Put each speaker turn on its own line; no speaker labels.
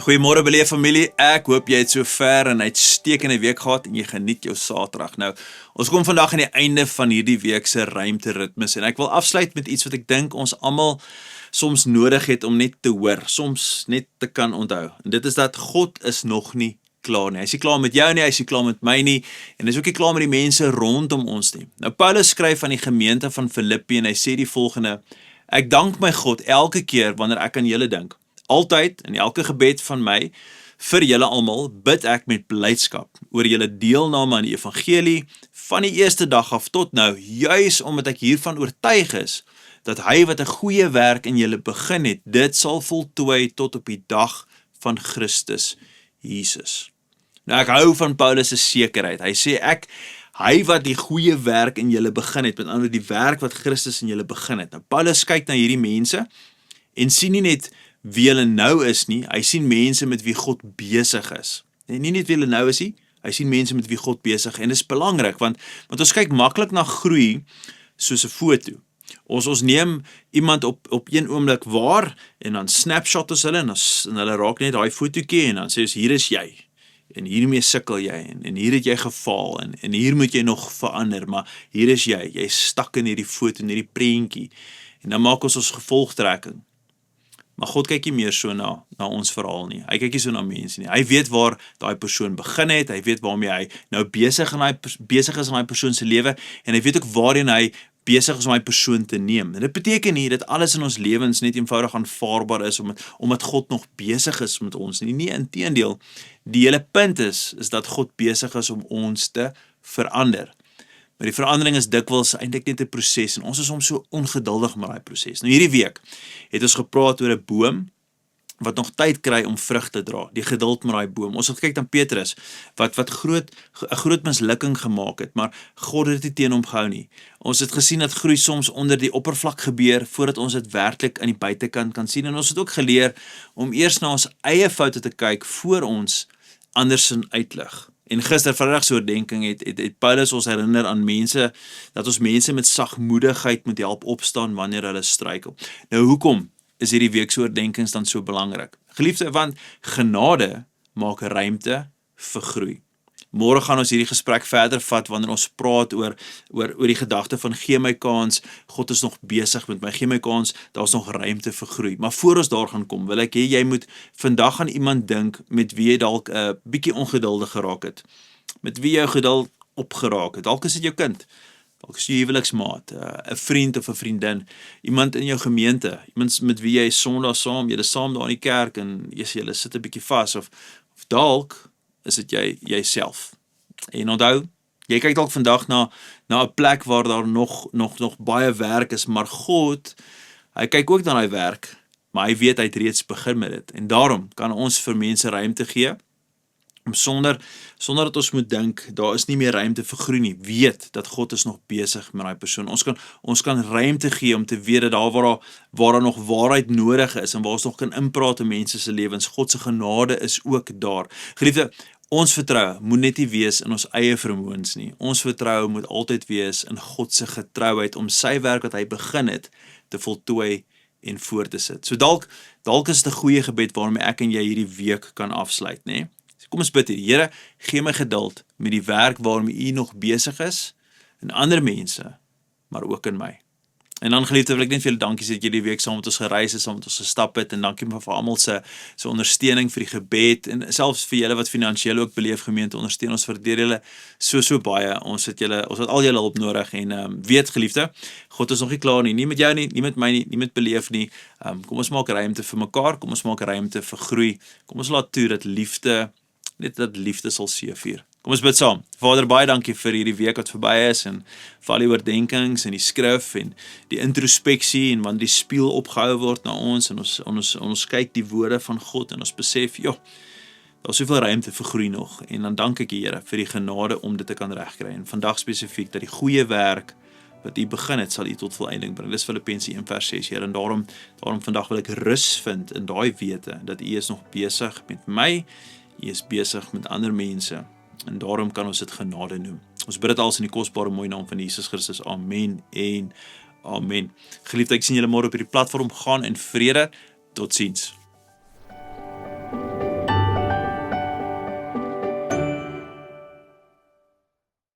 Goeiemôre Beleef familie, ek hoop jy het so ver 'n uitstekende week gehad en jy geniet jou Saterdag. Nou, ons kom vandag aan die einde van hierdie week se ruimteritmes en ek wil afsluit met iets wat ek dink ons almal soms nodig het om net te hoor, soms net te kan onthou. En dit is dat God is nog nie klaar nie. Hy is nie klaar met jou nie, hy is nie klaar met my nie en hy is ook nie klaar met die mense rondom ons nie. Nou Paulus skryf aan die gemeente van Filippi en hy sê die volgende: Ek dank my God elke keer wanneer ek aan julle dink. Altyd, in elke gebed van my, vir julle almal, bid ek met blydskap oor julle deelname aan die evangelie, van die eerste dag af tot nou, juis omdat ek hiervan oortuig is, dat hy wat 'n goeie werk in julle begin het, dit sal voltooi tot op die dag van Christus Jesus. Nou ek hou van Paulus se sekerheid. Hy sê hy wat die goeie werk in julle begin het, met ander woorde die werk wat Christus in julle begin het. Nou Paulus kyk na hierdie mense en sien nie net wie hulle nou is nie, hy sien mense met wie God besig is. En nie net wie hulle nou is nie, hy sien mense met wie God besig is. En dit is belangrik, want ons kyk maklik na groei soos 'n foto. Ons neem iemand op een oomblik waar, en dan snapshot ons hulle, en hulle raak net daai fotootjie, en dan sê ons, hier is jy, en hiermee sukkel jy, en hier het jy gefaal, en hier moet jy nog verander, maar hier is jy stak in hierdie foto, in hierdie prentjie, en dan maak ons gevolgtrekking. Maar God kyk nie meer so na ons verhaal nie. Hy kyk nie so na mense nie. Hy weet waar daai persoon begin het, hy weet waarmee hy nou besig is in daai persoon se lewe, en hy weet ook waarheen hy besig is om daai persoon te neem. En dit beteken nie dat alles in ons lewens net eenvoudig aanvaarbaar is omdat God nog besig is met ons nie. Nee, inteendeel, die hele punt is dat God besig is om ons te verander. Maar die verandering is dikwels eintlik net 'n proses en ons is soms so ongeduldig met daai proses. Nou hierdie week het ons gepraat oor 'n boom wat nog tyd kry om vrug te dra, die geduld met daai boom. Ons het gekyk aan Petrus wat 'n groot mislukking gemaak het, maar God het dit nie teen hom gehou nie. Ons het gesien dat groei soms onder die oppervlak gebeur voordat ons dit werklik aan die buitekant kan sien, en ons het ook geleer om eers na ons eie foute te kyk voor ons andersin uitlig. En gister Vrydag se oordeenking het Paulus ons herinner aan mense, dat ons mense met sagmoedigheid moet help opstaan wanneer hulle struikel. Nou hoekom is hierdie week se oordeenkings dan so belangrik? Geliefde, want genade maak ruimte vir groei. Môre gaan ons hierdie gesprek verder vat wanneer ons praat oor die gedagte van gee my kans, God is nog besig met my, gee my kans, daar is nog ruimte vir groei. Maar voor ons daar gaan kom, wil ek hê jy moet vandag aan iemand dink met wie jy dalk 'n bietjie ongeduldig geraak het. Met wie jou geduld opgeraak het. Dalk is dit jou kind, dalk is jy huweliksmaat, 'n vriend of 'n vriendin, iemand in jou gemeente, iemand met wie jy Sondag saam, julle saam daar in die kerk en julle sit 'n bietjie vas, of dalk is dit jyself. En onthou, jy kyk dalk vandag na 'n plek waar daar nog baie werk is, maar God, hy kyk ook na daai werk, maar hy weet hy het reeds begin met dit. En daarom kan ons vir mense ruimte gee, om sonder dat ons moet dink, daar is nie meer ruimte vir groei nie, weet dat God is nog besig met daai persoon. Ons kan ruimte gee om te weet dat daar waar daar nog waarheid nodig is, en waar ons nog kan inpraat in mense se lewens, God se genade is ook daar. Geliefde, ons vertroue moet net nie wees in ons eie vermoëns nie. Ons vertroue moet altyd wees in God se getrouheid om sy werk wat hy begin het, te voltooi en voort te sit. So dalk is dit 'n goeie gebed waarmee ek en jy hierdie week kan afsluit, nê? Kom ons bid hier. Here, gee my geduld met die werk waarmee U nog besig is, in ander mense, maar ook in my. En dan geliefde, wil ek net vir julle dankie sê dat julle die week saam met ons gereis het, saam met ons gestap het, en dankie vir almal se ondersteuning vir die gebed, en selfs vir julle wat finansiëel ook Beleef gemeente ondersteun. Ons waardeer julle so baie. Ons het al julle hulp nodig, en weet geliefde, God is nog nie klaar nie met jou nie, nie met my nie, nie met Beleef nie. Kom ons maak ruimte vir mekaar, kom ons maak ruimte vir groei. Kom ons laat toe dat liefde sal seëvier. Kom ons bid saam. Vader, baie dankie vir hierdie week wat verby is, en vir al die oordeenkings en die skrif en die introspeksie, en wanneer die spieël opgehou word na ons, en ons kyk die woorde van God en ons besef, daar is soveel ruimte vir groei nog, en dan dank ek Here vir die genade om dit te kan regkry, en vandag spesifiek dat die goeie werk wat U begin het, sal U tot volëinding bring. Dis Filippense 1:6, Here, en daarom vandag wil ek rus vind in daai wete dat U is nog besig met my, U is besig met ander mense, en daarom kan ons dit genade noem. Ons bid dit alles in die kosbare mooi naam van Jesus Christus. Amen en amen. Geliefde, ek sien julle môre op hierdie platform. Gaan in vrede. Totsiens.